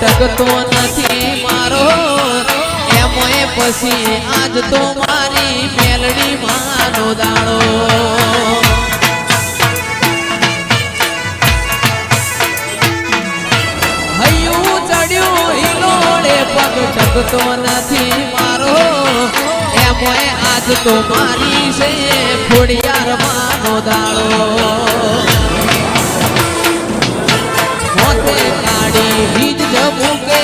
ટકતો નથી મારો એમોય પછી આજ તો મારી મેલડી માનો દાડો હૈયું ચડ્યું હિલોડે પગ ટકતો નથી મારો એમોય આજ તો મારી છે ખોડિયાર માનો દાડો મોતે કાઢી વીજ જમુકે